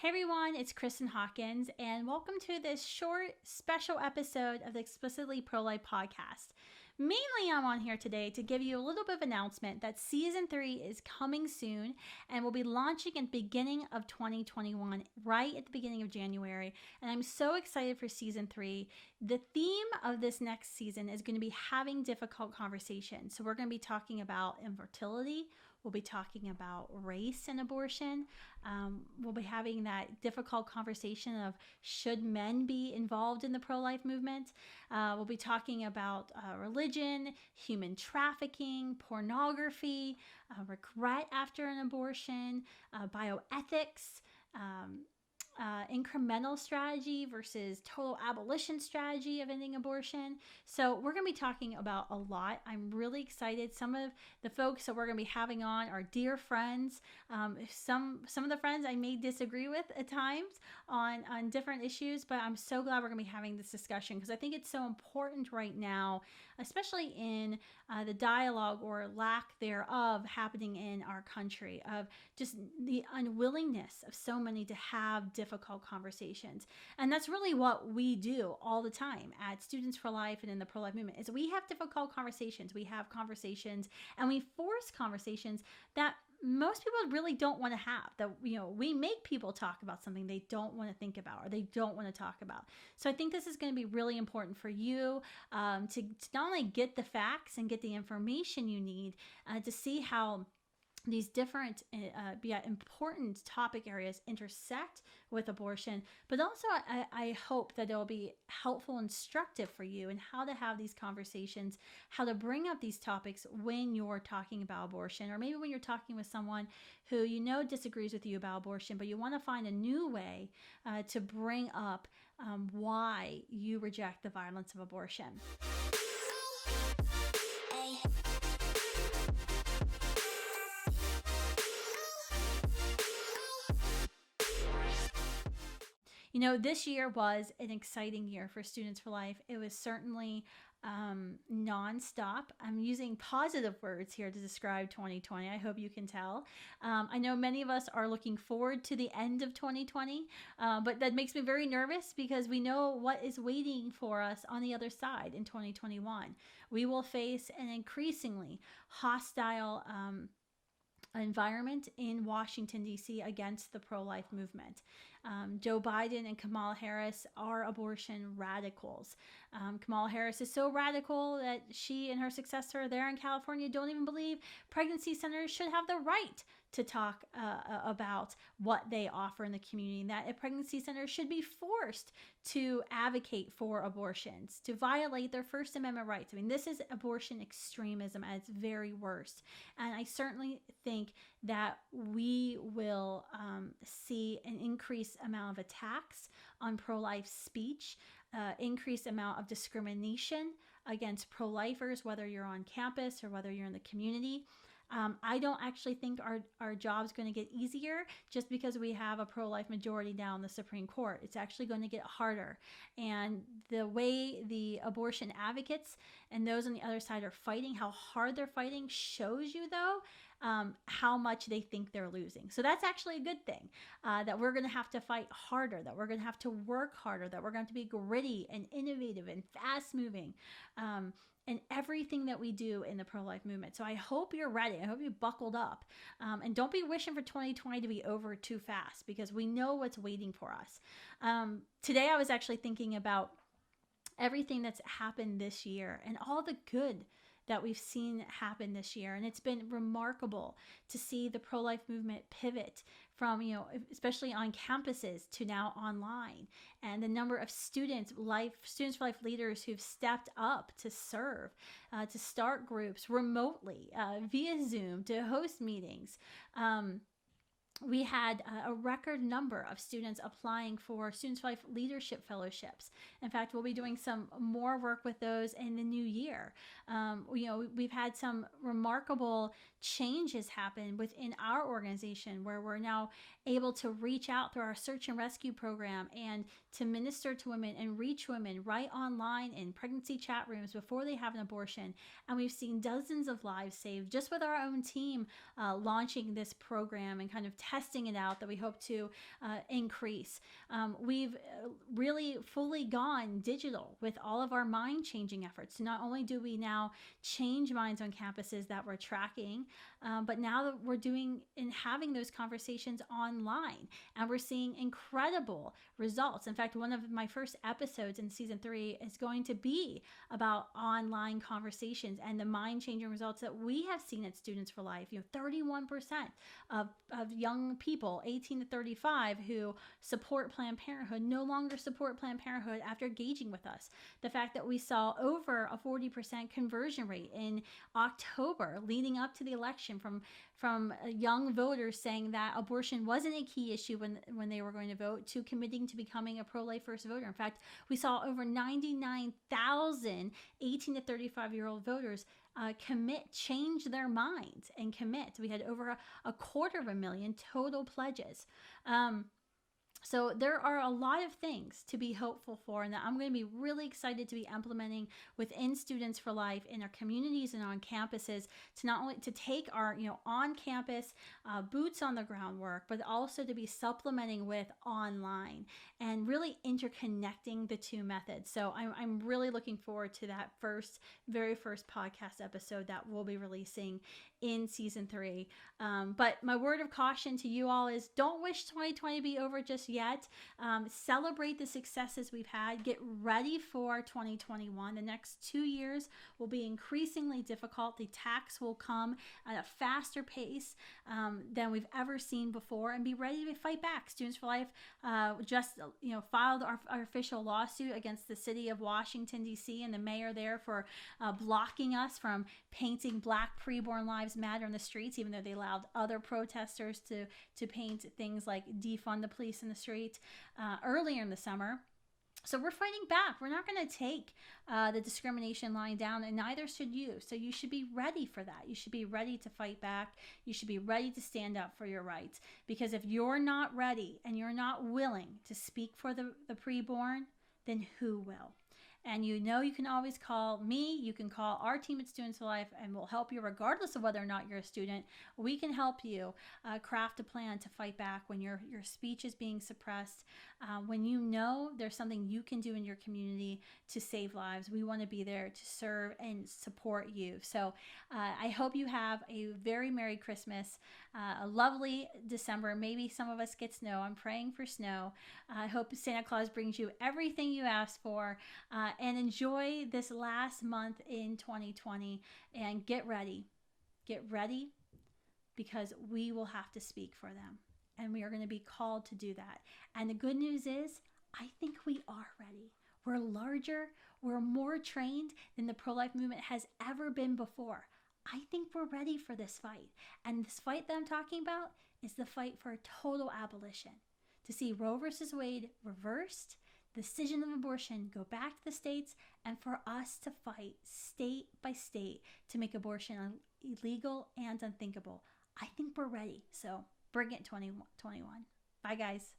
Hey everyone, it's Kristen Hawkins, and welcome to this short special episode of the Explicitly Pro-Life podcast. Mainly, I'm on here today to give you a little bit of announcement that season 3 is coming soon and will be launching at the beginning of 2021, right at the beginning of January. And I'm so excited for season 3. The theme of this next season is going to be having difficult conversations. So we're going to be talking about infertility. We'll be talking about race and abortion. We'll be having that difficult conversation of should men be involved in the pro-life movement. We'll be talking about religion, human trafficking, pornography, regret after an abortion, bioethics, incremental strategy versus total abolition strategy of ending abortion. So we're going to be talking about a lot. I'm really excited. Some of the folks that we're going to be having on are dear friends. Some of the friends I may disagree with at times on different issues, but I'm so glad we're going to be having this discussion because I think it's so important right now, especially in the dialogue or lack thereof happening in our country, of just the unwillingness of so many to have difficult conversations. And that's really what we do all the time at Students for Life and in the pro-life movement, is we have difficult conversations. We have conversations and we force conversations that most people really don't want to have. That, we make people talk about something they don't want to think about or they don't want to talk about. So I think this is going to be really important for you to not only get the facts and get the information you need to see how these different important topic areas intersect with abortion, but also I hope that it will be helpful, instructive for you in how to have these conversations, how to bring up these topics when you're talking about abortion, or maybe when you're talking with someone who disagrees with you about abortion, but you want to find a new way to bring up why you reject the violence of abortion. This year was an exciting year for Students for Life. It was certainly nonstop. I'm using positive words here to describe 2020. I hope you can tell. I know many of us are looking forward to the end of 2020, but that makes me very nervous because we know what is waiting for us on the other side in 2021. We will face an increasingly hostile environment in Washington, D.C. against the pro-life movement. Joe Biden and Kamala Harris are abortion radicals. Kamala Harris is so radical that she and her successor there in California don't even believe pregnancy centers should have the right to talk about what they offer in the community, and that a pregnancy center should be forced to advocate for abortions, to violate their First Amendment rights. I mean, this is abortion extremism at its very worst. And I certainly think that we will see an increased amount of attacks on pro-life speech, increased amount of discrimination against pro-lifers, whether you're on campus or whether you're in the community. I don't actually think our job's going to get easier just because we have a pro-life majority now in the Supreme Court. It's actually going to get harder. And the way the abortion advocates and those on the other side are fighting, how hard they're fighting, shows you, though, how much they think they're losing. So that's actually a good thing, that we're going to have to fight harder, that we're going to have to work harder, that we're going to be gritty and innovative and fast moving. And everything that we do in the pro-life movement. So I hope you're ready. I hope you buckled up. And don't be wishing for 2020 to be over too fast, because we know what's waiting for us. Today I was actually thinking about everything that's happened this year and all the good that we've seen happen this year. And it's been remarkable to see the pro-life movement pivot from, especially on campuses, to now online. And the number of Students for Life leaders who've stepped up to serve, to start groups remotely, via Zoom, to host meetings. We had a record number of students applying for Students for Life leadership fellowships. In fact, we'll be doing some more work with those in the new year. We've had some remarkable changes happen within our organization where we're now able to reach out through our search and rescue program and to minister to women and reach women right online in pregnancy chat rooms before they have an abortion. And we've seen dozens of lives saved just with our own team launching this program and kind of testing it out, that we hope to increase. We've really fully gone digital with all of our mind-changing efforts. Not only do we now change minds on campuses that we're tracking, but now that we're doing and having those conversations online, and we're seeing incredible results. In fact, one of my first episodes in season 3 is going to be about online conversations and the mind-changing results that we have seen at Students for Life. 31% of young people 18 to 35 who support Planned Parenthood no longer support Planned Parenthood after engaging with us. The fact that we saw over a 40% conversion rate in October leading up to the election from young voters saying that abortion wasn't a key issue when they were going to vote, to committing to becoming a pro-life first voter. In fact, we saw over 99,000 18 to 35-year-old voters change their minds and commit. We had over a 250,000 total pledges. So there are a lot of things to be hopeful for, and that I'm going to be really excited to be implementing within Students for Life in our communities and on campuses, to not only to take our on campus boots on the ground work, but also to be supplementing with online and really interconnecting the two methods. So I'm really looking forward to that very first podcast episode that we'll be releasing in season 3. But my word of caution to you all is, don't wish 2020 to be over just yet. Celebrate the successes we've had. Get ready for 2021. The next 2 years will be increasingly difficult. The attacks will come at a faster pace than we've ever seen before, and be ready to fight back. Students for Life just filed our official lawsuit against the city of Washington, D.C. and the mayor there for blocking us from painting Black preborn lives matter in the streets, even though they allowed other protesters to paint things like defund the police in the street earlier in the summer. So we're fighting back. We're not going to take the discrimination line down, and neither should you. So you should be ready for that. You should be ready to fight back. You should be ready to stand up for your rights. Because if you're not ready and you're not willing to speak for the preborn, then who will? And you can always call me. You can call our team at Students for Life, and we'll help you regardless of whether or not you're a student. We can help you craft a plan to fight back when your speech is being suppressed. When there's something you can do in your community to save lives, we want to be there to serve and support you. So I hope you have a very Merry Christmas, a lovely December. Maybe some of us get snow. I'm praying for snow. I hope Santa Claus brings you everything you asked for. And enjoy this last month in 2020, and get ready, because we will have to speak for them, and we are going to be called to do that. And the good news is, I think we are ready. We're larger, we're more trained than the pro-life movement has ever been before. I think we're ready for this fight. And this fight that I'm talking about is the fight for total abolition, to see Roe versus Wade reversed, decision of abortion go back to the states, and for us to fight state by state to make abortion illegal and unthinkable. I think we're ready. So bring it 2021. Bye, guys.